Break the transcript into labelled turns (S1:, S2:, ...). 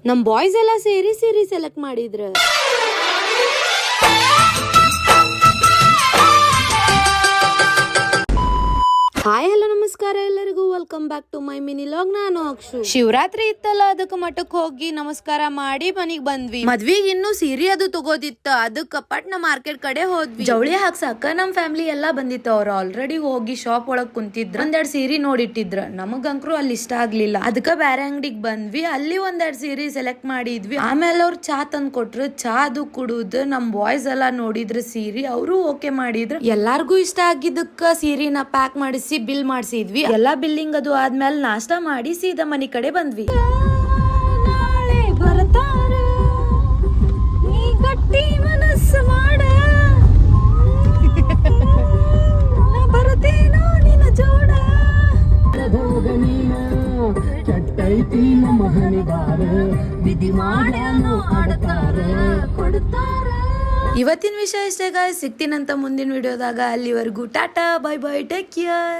S1: ನಮ್ ಬಾಯ್ಸ್ ಎಲ್ಲ ಸೇರಿ ಸೀರೆ ಸೆಲೆಕ್ಟ್ ಮಾಡಿದ್ರ. ಹಾಯ್ ಹಲೋ ನಮಸ್ಕಾರ ಎಲ್ಲರಿಗೂ, welcome back to my mini vlog. ನಾನು ಅಕ್ಷು. ಶಿವರಾತ್ರಿ ಇತ್ತಲ್ಲ, ಅದಕ್ಕೆ ಮಠಕ್ ಹೋಗಿ ನಮಸ್ಕಾರ ಮಾಡಿ ಮನಿಗ್ ಬಂದ್ವಿ. ಮದ್ವಿಗ್ ಇನ್ನು ಸೀರೆ ಅದು ತಗೋದಿತ್ತ, ಅದಕ್ಕ ಪಟ್ನ ಮಾರ್ಕೆಟ್ ಕಡೆ ಹೋದ್ವಿ. ಜವಳಿ ಹಾಕ್ಸಾಕ ನಮ್ ಫ್ಯಾಮಿಲಿ ಎಲ್ಲಾ ಬಂದಿತ್ತು. ಅವ್ರು ಆಲ್ರೆಡಿ ಹೋಗಿ ಶಾಪ್ ಒಳಗ್ ಕುಂತಿದ್ರ. ಒಂದೆರಡ್ ಸೀರೆ ನೋಡಿಟ್ಟಿದ್ರ. ನಮಗಂಕ್ರು ಅಲ್ಲಿ ಇಷ್ಟ ಆಗ್ಲಿಲ್ಲ, ಅದಕ್ಕ ಬ್ಯಾರೆ ಅಂಗಡಿಗ್ ಬಂದ್ವಿ. ಅಲ್ಲಿ ಒಂದೆರಡ್ ಸೀರೆ ಸೆಲೆಕ್ಟ್ ಮಾಡಿದ್ವಿ. ಆಮೇಲೆ ಅವ್ರು ಚಾ ತಂದ್ ಕೊಟ್ರು. ಚಾ ಅದು ಕುಡುದ್ ನಮ್ ಬಾಯ್ಸ್ ಎಲ್ಲಾ ನೋಡಿದ್ರ ಸೀರೆ, ಅವರು ಓಕೆ ಮಾಡಿದ್ರ. ಎಲ್ಲಾರ್ಗು ಇಷ್ಟ ಆಗಿದ್ದಕ್ಕ ಸೀರೆನ ಪ್ಯಾಕ್ ಮಾಡಿಸಿ ಬಿಲ್ ಮಾಡಿಸಿದ್ವಿ. ಎಲ್ಲಾ ಬಿಲ್ಲಿಂಗ್ ಅದು ಆದ್ಮೇಲೆ ನಾಷ್ಟಾ ಮಾಡಿ ಸೀದಾ ಮನಿ ಕಡೆ ಬಂದ್ವಿ. ನಾಳೆ ಬರ್ತಾರ, ನೀ ಗಟ್ಟಿ ಮನಸ್ಸು ಮಾಡ, ಬರತೇನೋ ನಿನ್ನ ಜೋಡ, ಚಟ್ಟೈತಿ ನಮ್ಮ ಹಣಿಗಾರ, ವಿಧಿ ಮಾಡ್ಯಾನೋ ಆಡ್ತಾರ ಕೊಡ್ತಾರ. ಇವತ್ತಿನ ವಿಷಯ ಇಷ್ಟೇ ಗಾಯ್ಸ್. ಸಿಗ್ತೀನಂತ ಮುಂದಿನ ವಿಡಿಯೋದಾಗ. ಅಲ್ಲಿವರೆಗೂ Tata, bye bye, take care.